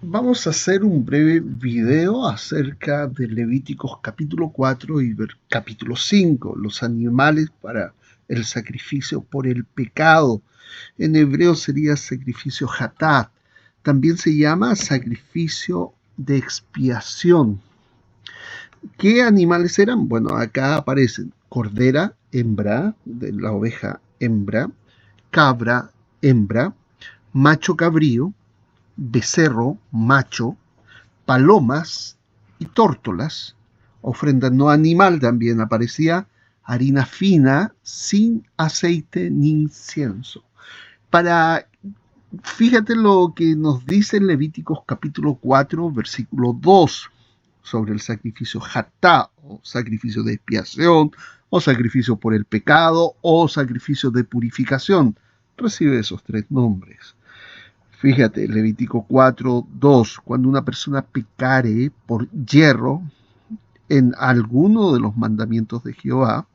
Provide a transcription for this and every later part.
Vamos a hacer un breve video acerca de Levíticos capítulo 4 y capítulo 5, los animales para el sacrificio por el pecado. En hebreo sería sacrificio hatat. También se llama sacrificio de expiación. ¿Qué animales eran? Bueno, acá aparecen cordera, hembra, de la oveja hembra, cabra, hembra, macho cabrío, becerro, macho, palomas y tórtolas. Ofrenda no animal también aparecía harina fina sin aceite ni incienso. Fíjate lo que nos dice en Levíticos capítulo 4, versículo 2, sobre el sacrificio hatá, o sacrificio de expiación, o sacrificio por el pecado, o sacrificio de purificación. Recibe esos tres nombres. Fíjate, Levítico 4, 2, cuando una persona pecare por yerro en alguno de los mandamientos de Jehová,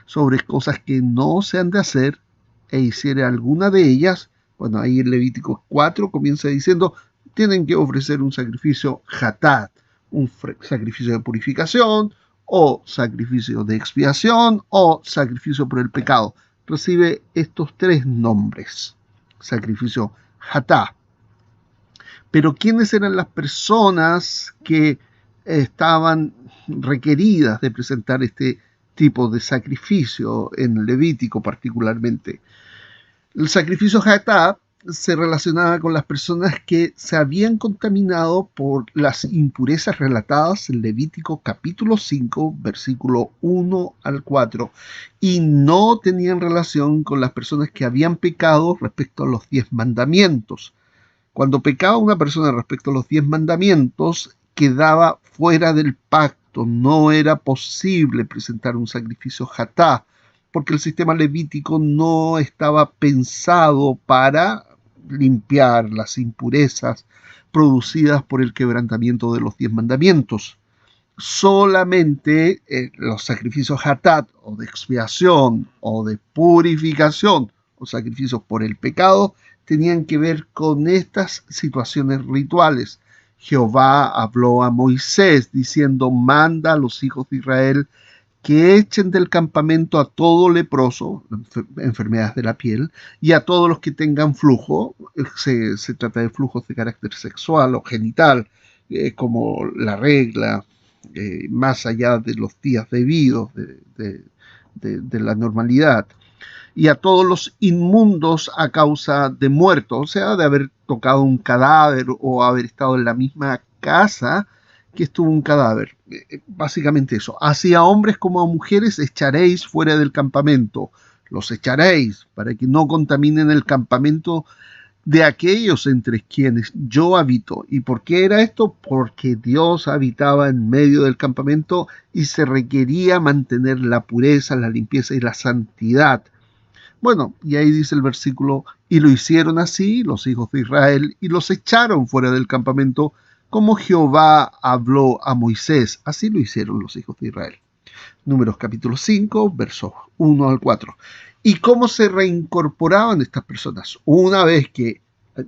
sobre cosas que no se han de hacer, e hiciere alguna de ellas, bueno, ahí en Levítico 4 comienza diciendo, tienen que ofrecer un sacrificio hatat, un sacrificio de purificación, o sacrificio de expiación, o sacrificio por el pecado. Recibe estos tres nombres, sacrificio hatat. Pero ¿quiénes eran las personas que estaban requeridas de presentar este tipo de sacrificio en Levítico particularmente? El sacrificio Hatat se relacionaba con las personas que se habían contaminado por las impurezas relatadas en Levítico capítulo 5, versículo 1 al 4, y no tenían relación con las personas que habían pecado respecto a los 10 mandamientos. Cuando pecaba una persona respecto a los 10 mandamientos, quedaba fuera del pacto. No era posible presentar un sacrificio hatá, porque el sistema levítico no estaba pensado para limpiar las impurezas producidas por el quebrantamiento de los 10 mandamientos. Solamente los sacrificios hatat, o de expiación, o de purificación, o sacrificios por el pecado, tenían que ver con estas situaciones rituales. Jehová habló a Moisés diciendo, manda a los hijos de Israel que echen del campamento a todo leproso, enfermedades de la piel, y a todos los que tengan flujo, se trata de flujos de carácter sexual o genital, como la regla, más allá de los días debidos de la normalidad, y a todos los inmundos a causa de muerto, o sea, de haber tocado un cadáver o haber estado en la misma casa que estuvo un cadáver. Básicamente eso. Así a hombres como a mujeres echaréis fuera del campamento. Los echaréis para que no contaminen el campamento de aquellos entre quienes yo habito. ¿Y por qué era esto? Porque Dios habitaba en medio del campamento y se requería mantener la pureza, la limpieza y la santidad. Bueno, y ahí dice el versículo, y lo hicieron así los hijos de Israel, y los echaron fuera del campamento, como Jehová habló a Moisés. Así lo hicieron los hijos de Israel. Números capítulo 5, versos 1 al 4. ¿Y cómo se reincorporaban estas personas? Una vez que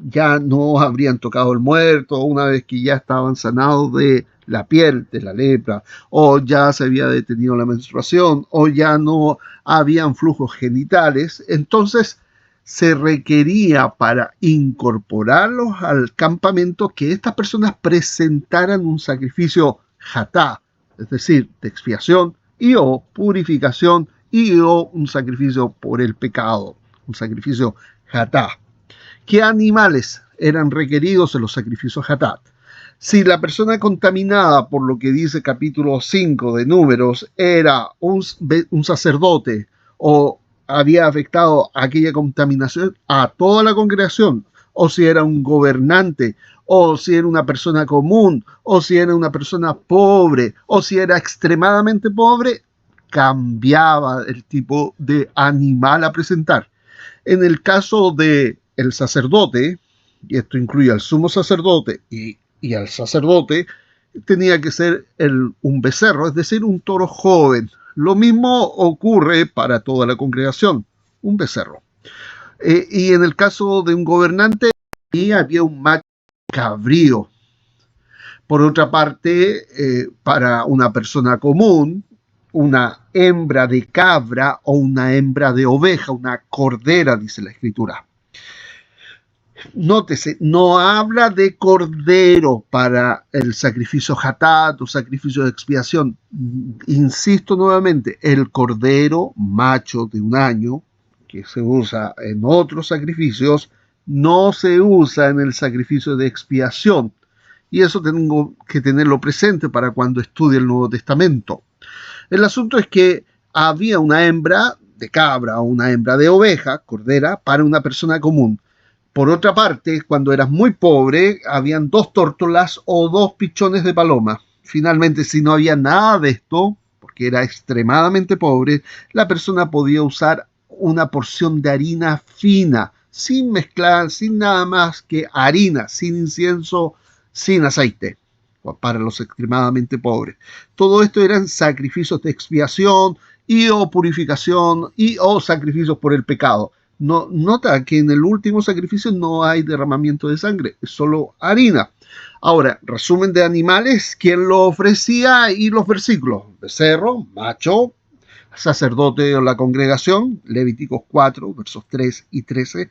ya no habrían tocado el muerto, una vez que ya estaban sanados de la piel, de la lepra, o ya se había detenido la menstruación, o ya no habían flujos genitales, entonces se requería para incorporarlos al campamento que estas personas presentaran un sacrificio hatá, es decir, de expiación y o purificación y o un sacrificio por el pecado, un sacrificio hatá. ¿Qué animales eran requeridos en los sacrificios hatat? Si la persona contaminada, por lo que dice capítulo 5 de Números, era un sacerdote o había afectado aquella contaminación a toda la congregación, o si era un gobernante, o si era una persona común, o si era una persona pobre, o si era extremadamente pobre, cambiaba el tipo de animal a presentar. En el caso de el sacerdote, y esto incluye al sumo sacerdote y al sacerdote, tenía que ser un becerro, es decir, un toro joven. Lo mismo ocurre para toda la congregación, un becerro. Y en el caso de un gobernante, había un macho cabrío. Por otra parte, para una persona común, una hembra de cabra o una hembra de oveja, una cordera, dice la Escritura. Nótese, no habla de cordero para el sacrificio hatat o sacrificio de expiación. Insisto nuevamente, el cordero macho de un año, que se usa en otros sacrificios, no se usa en el sacrificio de expiación. Y eso tengo que tenerlo presente para cuando estudie el Nuevo Testamento. El asunto es que había una hembra de cabra o una hembra de oveja, cordera, para una persona común. Por otra parte, cuando eras muy pobre, habían 2 tórtolas o 2 pichones de paloma. Finalmente, si no había nada de esto, porque era extremadamente pobre, la persona podía usar una porción de harina fina, sin mezclar, sin nada más que harina, sin incienso, sin aceite, para los extremadamente pobres. Todo esto eran sacrificios de expiación y o purificación y o sacrificios por el pecado. No, nota que en el último sacrificio no hay derramamiento de sangre, es solo harina. Ahora, resumen de animales, quién lo ofrecía y los versículos. Becerro, macho, sacerdote o la congregación, Levíticos 4, versos 3 y 13.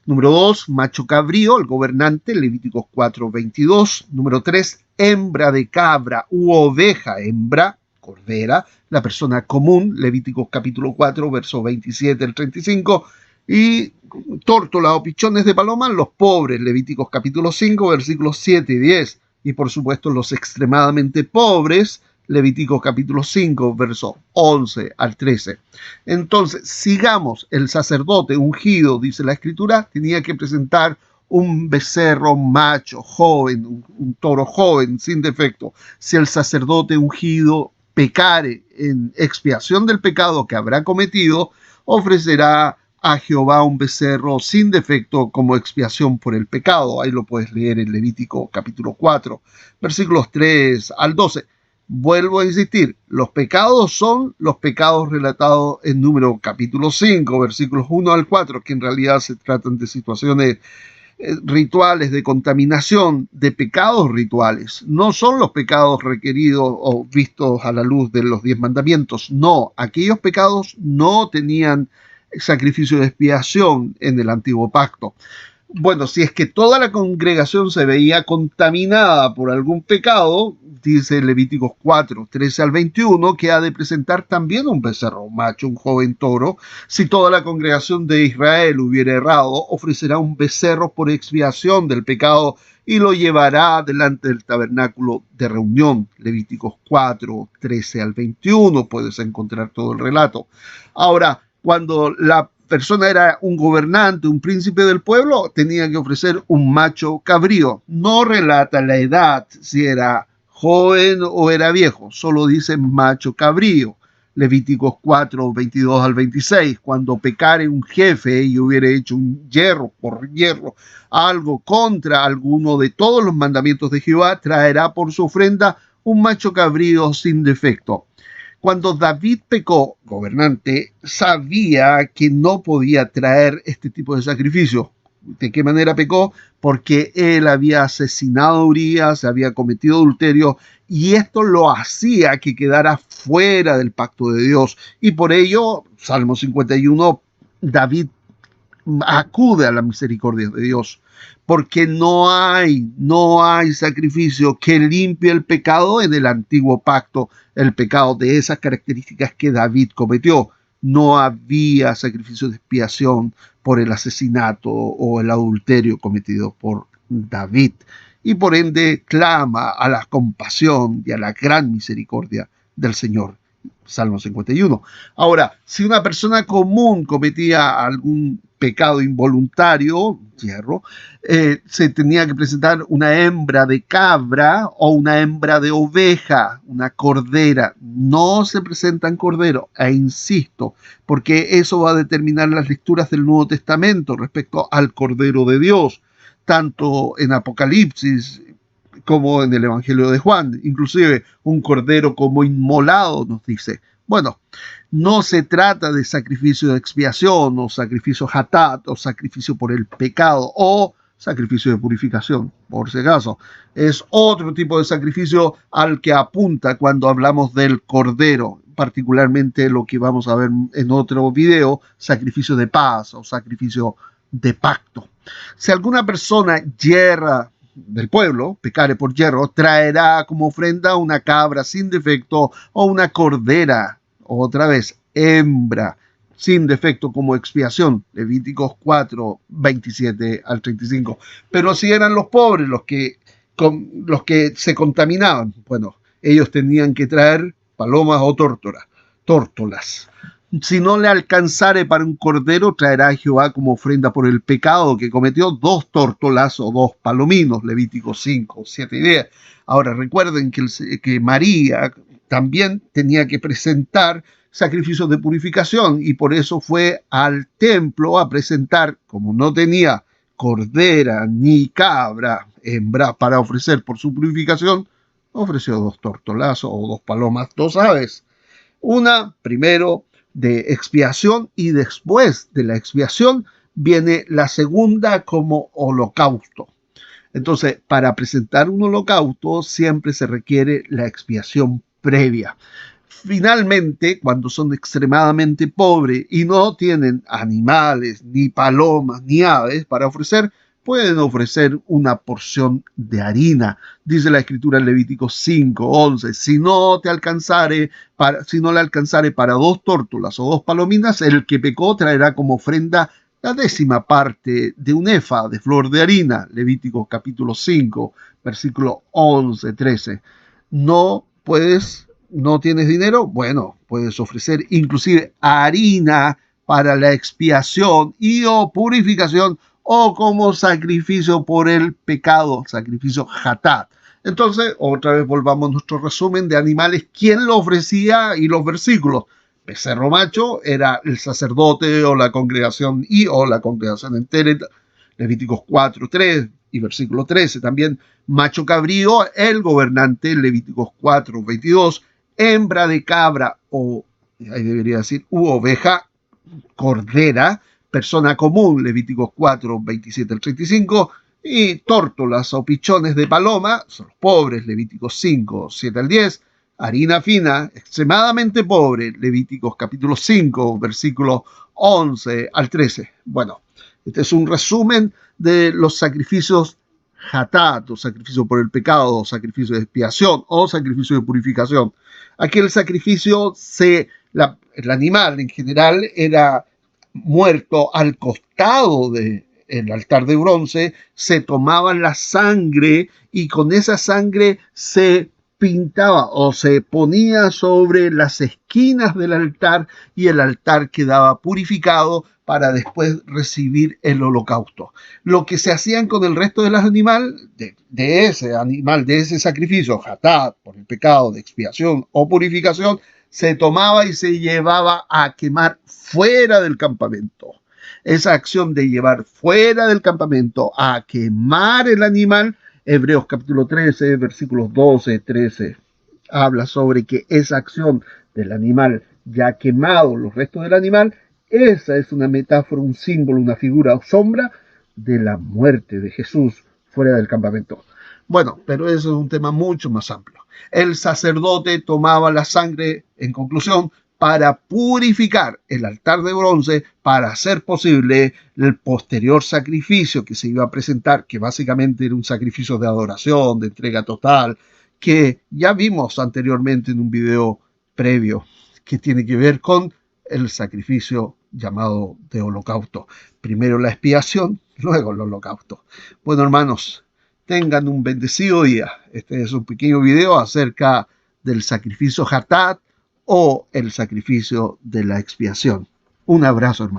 Número 2, macho cabrío, el gobernante, Levíticos 4, 22. Número 3, hembra de cabra u oveja, hembra, cordera, la persona común, Levíticos capítulo 4, versos 27 al 35. Y tórtola o pichones de paloma, los pobres, Levíticos capítulo 5, versículos 7 y 10. Y por supuesto los extremadamente pobres, Levíticos capítulo 5, versos 11 al 13. Entonces, sigamos, el sacerdote ungido, dice la Escritura, tenía que presentar un becerro macho, joven, un toro joven, sin defecto. Si el sacerdote ungido pecare en expiación del pecado que habrá cometido, ofrecerá a Jehová un becerro sin defecto como expiación por el pecado. Ahí lo puedes leer en Levítico capítulo 4, versículos 3 al 12. Vuelvo a insistir, los pecados son los pecados relatados en Número capítulo 5, versículos 1 al 4, que en realidad se tratan de situaciones rituales de contaminación, de pecados rituales. No son los pecados requeridos o vistos a la luz de los 10 mandamientos. No, aquellos pecados no tenían sacrificio de expiación en el antiguo pacto. Bueno, si es que toda la congregación se veía contaminada por algún pecado, dice Levíticos 4, 13 al 21, que ha de presentar también un becerro macho, un joven toro. Si toda la congregación de Israel hubiera errado, ofrecerá un becerro por expiación del pecado y lo llevará delante del tabernáculo de reunión. Levíticos 4, 13 al 21, puedes encontrar todo el relato. Ahora, cuando la persona era un gobernante, un príncipe del pueblo, tenía que ofrecer un macho cabrío. No relata la edad, si era joven o era viejo, solo dice macho cabrío. Levíticos 4, 22 al 26, cuando pecare un jefe y hubiera hecho un hierro por hierro, algo contra alguno de todos los mandamientos de Jehová, traerá por su ofrenda un macho cabrío sin defecto. Cuando David pecó, gobernante, sabía que no podía traer este tipo de sacrificio. ¿De qué manera pecó? Porque él había asesinado a Urías, había cometido adulterio, y esto lo hacía que quedara fuera del pacto de Dios. Y por ello, Salmo 51, David acude a la misericordia de Dios, porque no hay sacrificio que limpie el pecado en el antiguo pacto, el pecado de esas características que David cometió. No había sacrificio de expiación por el asesinato o el adulterio cometido por David, y por ende clama a la compasión y a la gran misericordia del Señor. Salmo 51. Ahora, si una persona común cometía algún pecado involuntario, hierro, se tenía que presentar una hembra de cabra o una hembra de oveja, una cordera. No se presentan corderos, e insisto, porque eso va a determinar las lecturas del Nuevo Testamento respecto al Cordero de Dios, tanto en Apocalipsis como en el Evangelio de Juan. Inclusive un cordero como inmolado, nos dice. Bueno, no se trata de sacrificio de expiación o sacrificio hatat o sacrificio por el pecado o sacrificio de purificación, por si acaso. Es otro tipo de sacrificio al que apunta cuando hablamos del cordero, particularmente lo que vamos a ver en otro video, sacrificio de paz o sacrificio de pacto. Si alguna persona yerra del pueblo, pecare por yerro, traerá como ofrenda una cabra sin defecto o una cordera, otra vez, hembra, sin defecto como expiación, Levíticos 4, 27 al 35. Pero si eran los pobres los que se contaminaban, bueno, ellos tenían que traer palomas o tórtolas. Si no le alcanzare para un cordero, traerá a Jehová como ofrenda por el pecado que cometió 2 tórtolas o 2 palominos, Levíticos 5, 7 y 10. Ahora recuerden que María también tenía que presentar sacrificios de purificación y por eso fue al templo a presentar, como no tenía cordera ni cabra, hembra para ofrecer por su purificación, ofreció 2 tórtolas o 2 palomas, 2 aves. Una primero de expiación y después de la expiación viene la segunda como holocausto. Entonces, para presentar un holocausto siempre se requiere la expiación previa. Finalmente, cuando son extremadamente pobres y no tienen animales, ni palomas, ni aves para ofrecer, pueden ofrecer una porción de harina. Dice la Escritura en Levítico 5, 11, si no le alcanzare para 2 tórtolas o 2 palominas, el que pecó traerá como ofrenda la 10ª parte de un efa de flor de harina. Levítico capítulo 5, versículo 11, 13. ¿No tienes dinero? Bueno, puedes ofrecer inclusive harina para la expiación y o purificación o como sacrificio por el pecado, sacrificio hatat. Entonces, otra vez volvamos a nuestro resumen de animales. ¿Quién lo ofrecía? Y los versículos. Becerro macho era el sacerdote o la congregación entera. Levíticos 4, 3 y versículo 13. También macho cabrío, el gobernante, Levíticos 4, 22. Hembra de cabra o, ahí debería decir, oveja, cordera, persona común, Levíticos 4, 27 al 35, y tórtolas o pichones de paloma, son los pobres, Levíticos 5, 7 al 10, harina fina, extremadamente pobre, Levíticos capítulo 5, versículo 11 al 13. Bueno, este es un resumen de los sacrificios hatat, o sacrificio por el pecado, o sacrificio de expiación, o sacrificio de purificación. Aquí el sacrificio, el animal en general era muerto al costado del altar de bronce, se tomaba la sangre y con esa sangre se pintaba o se ponía sobre las esquinas del altar y el altar quedaba purificado para después recibir el holocausto. Lo que se hacían con el resto de los animales, de ese sacrificio, hatat, por el pecado de expiación o purificación, se tomaba y se llevaba a quemar fuera del campamento. Esa acción de llevar fuera del campamento a quemar el animal, Hebreos capítulo 13, versículos 12, 13, habla sobre que esa acción del animal ya quemado, los restos del animal, esa es una metáfora, un símbolo, una figura o sombra de la muerte de Jesús fuera del campamento. Bueno, pero eso es un tema mucho más amplio. El sacerdote tomaba la sangre, en conclusión, para purificar el altar de bronce, para hacer posible el posterior sacrificio que se iba a presentar, que básicamente era un sacrificio de adoración, de entrega total, que ya vimos anteriormente en un video previo, que tiene que ver con el sacrificio llamado de holocausto. Primero la expiación, luego el holocausto. Bueno, hermanos, tengan un bendecido día. Este es un pequeño video acerca del sacrificio hatat o el sacrificio de la expiación. Un abrazo, hermano.